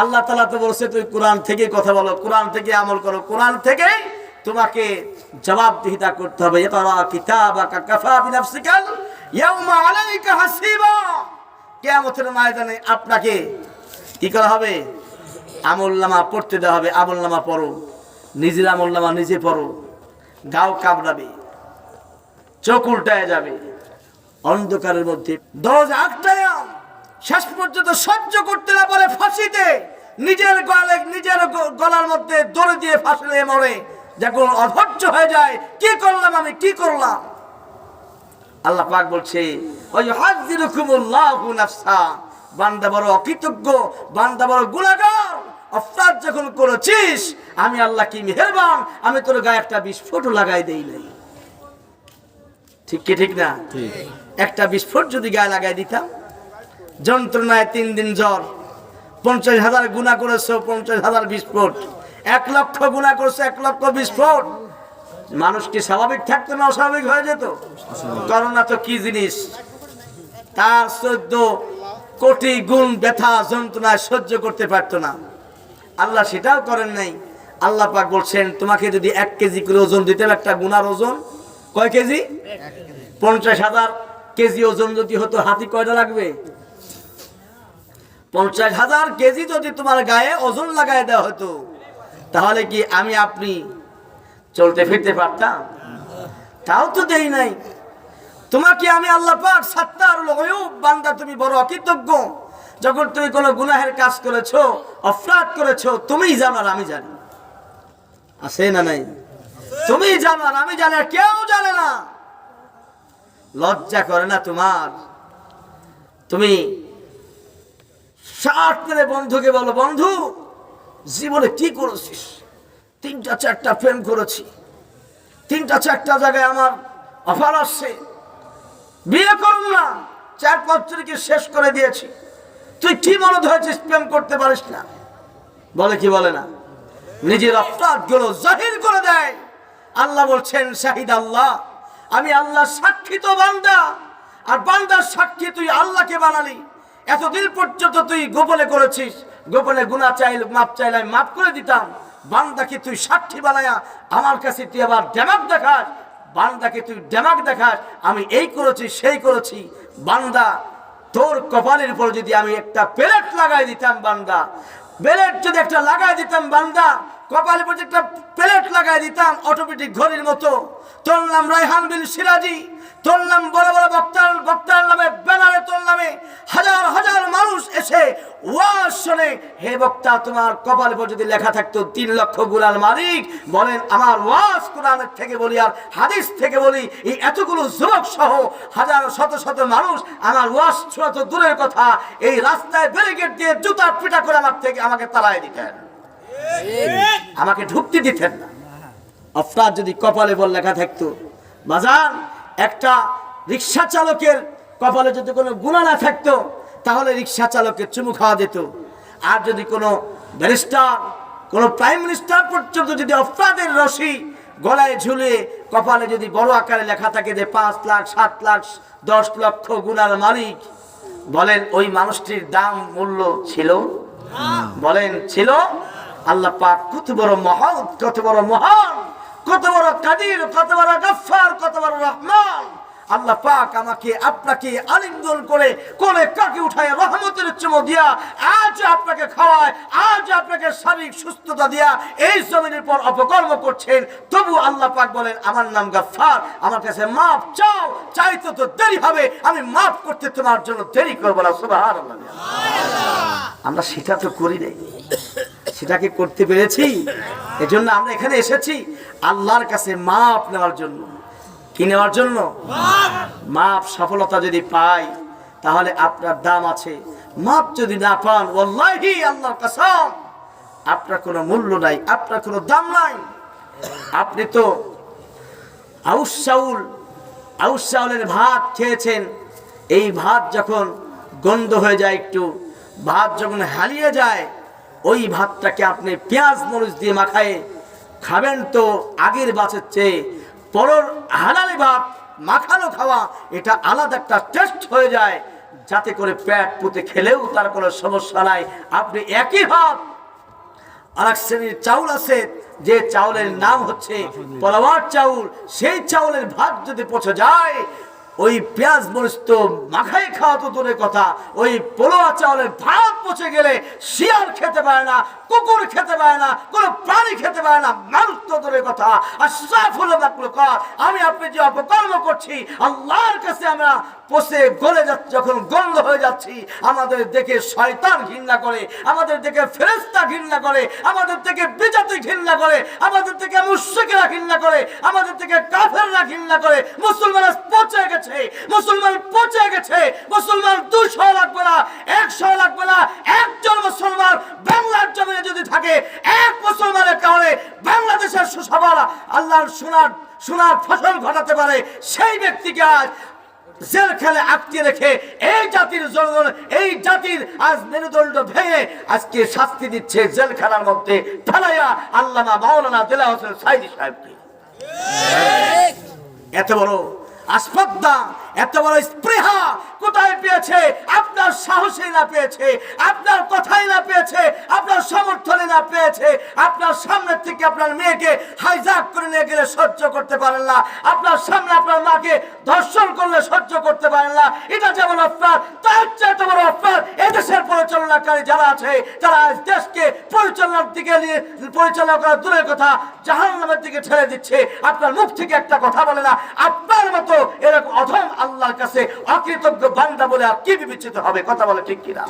আল্লাহ তাআলা তো বলছে তুই কোরআন থেকে কথা বলো, কোরআন থেকে আমল করো, কোরআন থেকে তোমাকে জবাবদিহিতা করতে হবে। ইকরা কিতাবাকা কাফা বিনাফসিকাল ইয়াউমা আলাইকা হাসিবা। কিয়ামতের ময়দানে আপনাকে কি করা হবে? আমলনামা পড়তে দেওয়া হবে। আমলনামা পড়ো, নিজের আমলনামা নিজে পড়ো। গাও কামড়াবে, চোখ উল্টায় যাবে, অন্ধকারের মধ্যে দরজা আটকায়া শেষ পর্যন্ত সহ্য করতে না পারে ফাঁসিতে নিজের গলার মধ্যে দড়ি দিয়ে ফাঁসিলে মরে। যখন অধৈর্য হয়ে যায়, কি করলাম আমি, কি করলাম? আল্লাহ পাক বলছে ওয়াইহাযিরুকুমুল্লাহু নাফসা, বান্দা বড় অকৃতজ্ঞ, বান্দা বড় গুনাহগার। অপরাধ যখন করেছিস আমি আল্লাহ কি মেহেরবান, আমি তোর গায়ে একটা বিস্ফোট লাগাই দেই নাই। ঠিক কি ঠিক না? একটা বিস্ফোট যদি গায়ে লাগাই দিতাম, যন্ত্রণায় 3 দিন জ্বর, 50,000 গুনাহ করেছো, 50,000 বিস্ফোট, 1 লক্ষ গুনাহ করছে, 1 লক্ষ বিস্ফোট, মানুষ কি স্বাভাবিক থাকতো না অস্বাভাবিক হয়ে যেত? করোনা তো কি জিনিস, তার 14 কোটি গুণ ব্যথা যন্ত্রণায় সহ্য করতে পারতো না। আল্লাহ সেটাও করেন নাই। আল্লাহ পাক বলছেন তোমাকে যদি 1 কেজি করে ওজন দিতাম, একটা গুনার ওজন কয় কেজি? 50,000 কেজি ওজন যদি হতো, হাতি কয়টা লাগবে? 50,000 কেজি যদি তোমার গায়ে ওজন লাগাই দেওয়া হতো, তাহলে কি আমি আপনি চলতে ফিরতে পারতাম? তাও তো দেই নাই। তোমাকে আমি আল্লাহ পাক সাত্তারুল গায়ুব, বান্দা তুমি বড় অকৃতজ্ঞ। যখন তুমি কোনো গুনাহের কাজ করেছো, অপরাধ করেছো, তুমিই জানো আর আমি জানি। আছে না নাই? তুমিই জানো আর আমি জানি, আর কেউ জানে না। লজ্জা করে না তোমার? তুমি সাত করে বন্ধুকে বলো, বন্ধু জীবনে কি করেছিস? 3টা 4টা প্রেম করেছি, 3টা 4টা জায়গায় আমার অফার আসছে, বিয়ে করুন না, 4-5 তারিখে শেষ করে দিয়েছি। তুই কি মনে ধরেছিস প্রেম করতে পারিস না? বলে কি বলে না? নিজের অপরাধগুলো জাহির করে দেয়। আল্লাহ বলছেন শাহিদ আল্লাহ, আমি আল্লাহ সাক্ষী তো বান্দা, আর বান্দার সাক্ষী তুই আল্লাহকে বানালি। এতদিন পর্যন্ত তুই গোপনে করেছিস, গোপনে গুনাহ চাইলে মাপ চাইলে আমি মাফ করে দিতাম। বান্দাকে তুই সাক্ষী বানায়া আমার কাছে তুই আবার ডেমাক দেখাস, বান্দাকে তুই ডেমাক দেখাস আমি এই করেছি সেই করেছি। বান্দা তোর কপালের উপর যদি আমি একটা প্লেট লাগাই দিতাম, বান্দা প্লেট যদি একটা লাগাই দিতাম, বান্দা কপালের উপর একটা প্লেট লাগাই দিতাম, অটোমেটিক ঘড়ির মতো তোর নাম রায়হান বিন সিরাজি, তোর নাম বড় বড় বক্তার নামে ব্যানারে তোর নামে হাজার হাজার মানুষ এসে ওয়াজ শুনে। হে বক্তা, তোমার কপালের উপর যদি লেখা থাকতো 3 লক্ষ গুনার মালিক, বলেন আমার ওয়াজ কোরআনের থেকে বলি আর হাদিস থেকে বলি, এই এতগুলো যুবক সহ হাজার শত শত মানুষ আমার ওয়াজ শোনা তো দূরের কথা, এই রাস্তায় ব্যারিকেড দিয়ে জুতার পিটা করে আমাকে তাড়ায় দিতেন, আমাকে ঢুকতে দিতেন না। অপরাধ যদি কপালে বল লেখা থাকতো, বাজান একটা রিক্সা চালকের কপালে যদি কোনো গুনাহ না থাকতো, তাহলে রিক্সা চালকের চুমু খাওয়া যেত। আর যদি কোনো ব্যারিস্টার, কোনো প্রাইম মিনিস্টার পর্যন্ত যদি অপরাধের রশি গলায় ঝুলিয়ে কপালে যদি বড় আকারে লেখা থাকে যে 5 লাখ 7 লাখ 10 লক্ষ গুনার মালিক, বলেন ওই মানুষটির দাম মূল্য ছিল? বলেন ছিল? আল্লাহ পাক কত বড় মহান, কত বড় মহান, কত বড় কাদির, কত বড় গফফার, কত বড় রহমান। আল্লাহ পাক আমাকে আপনাকে আলিঙ্গন করে কোলে কাকে উঠায় রহমতের চুমো দিয়া আজ আপনাকে খাওয়ায়, আজ আপনাকে শারীরিক সুস্থতা দিয়া এই জমিনের পর অপকর্ম করছেন। তবু আল্লাহ পাক বলেন আমার নাম গফফার, আমার কাছে মাফ চাও, চাইতে তো দেরি হবে, আমি মাফ করতে তোমার জন্য দেরি করবো না। সুবহানাল্লাহ। আমরা সেটা তো করি নাই, সেটাকে করতে পেরেছি। এজন্য আমরা এখানে এসেছি আল্লাহর কাছে মাপ নেওয়ার জন্য। কি নেওয়ার জন্য? মাপ। সফলতা যদি পাই তাহলে আপনার দাম আছে, মাপ যদি না পান ওয়াল্লাহি আল্লাহর কসম আপনার কোনো মূল্য নাই, আপনার কোনো দাম নাই। আপনি তো আউস চাউলের ভাত খেয়েছেন, এই ভাত যখন গন্ধ হয়ে যায়, একটু ভাত যখন হারিয়ে যায়, ওই ভাতটাকে আপনি পেঁয়াজ মরিচ দিয়ে মাখায়ে খাবেন তো আগের ভাতের চেয়ে পরের হালালি ভাত মাখানো খাওয়া এটা আলাদা একটা টেস্ট হয়ে যায়। যাতে করে পেট পুঁতে খেলেও তার কোনো সমস্যা নাই। আপনি একই ভাব আরেক শ্রেণীর চাউল আছে যে চাউলের নাম হচ্ছে পলাওয়ার চাউল, সেই চাউলের ভাত যদি পচে যায়, ওই পেঁয়াজ মরিচ তো মাখাই খাওয়া তো দূরের কথা, ওই পোলোয়া চাউলের ভাত পচে গেলে শিয়াল খেতে পারে না, কুকুর খেতে পারে না, কোনো প্রাণী খেতে পারে না, মানুষ তো দূরের কথা। আর সাফুল আমি আপনি যে অপকর্ম করছি আল্লাহর কাছে আমরা পচে গলে যাচ্ছি, যখন গন্ধ হয়ে যাচ্ছি, আমাদের দেখে শয়তান ঘৃণা করে, আমাদের দেখে ফেরেশতা ঘৃণা করে, আমাদের থেকে বিজাতি ঘৃণা করে, আমাদের থেকে মুশরিকরা ঘৃণা করে, আমাদের থেকে কাফেররা ঘৃণা করে। মুসলমান পচে গেছে, মুসলমান পচে গেছে। মুসলমান 200 লাগবে না, 100 লাগবে না, একজন মুসলমান বাংলার জমিনে যদি থাকে, এক মুসলমানের কারণে বাংলাদেশের সুসবল আল্লাহর সোনার ফসল ঘটাতে পারে, সেই ব্যক্তিকে আজ জেলখানে আটকে রেখে এই জাতির জনগণ, এই জাতির আজ মেরুদণ্ড ভেঙে আজকে শাস্তি দিচ্ছে জেলখানার মধ্যে ফেলাইয়া আল্লামা মাওলানা দেলাওয়ার হোসেন সাইদি সাহেবকে। এত বড় আসপদ্দা, এত বড় স্পৃহা কোথায় পেয়েছে? আপনার সাহসে না পেয়েছে, আপনার কথাই না পেয়েছে, আপনার সমর্থনে না পেয়েছে। আপনার সামনে থেকে আপনার মেয়েকে হাইজ্যাক করে নিয়ে গেলে সহ্য করতে পারেন না, আপনার সামনে আপনার মাকে ধর্ষণ করলে সহ্য করতে পারেন না। এটা যেমন আপনার, তার চেয়ে এত বড় আপনার এদেশের পরিচালনাকারী যারা আছে, তারা দেশকে পরিচালনার দিকে নিয়ে পরিচালনা করা দূরের কথা, জাহান্নামের দিকে ঠেলে দিচ্ছে। আপনার মুখ থেকে একটা কথা বলে না। আপনার মতো এরকম অধম আল্লাহর কাছে অকৃতজ্ঞ বান্দা বলে আর কি বিবেচিত হবে? কথা বলে ঠিক কিনা?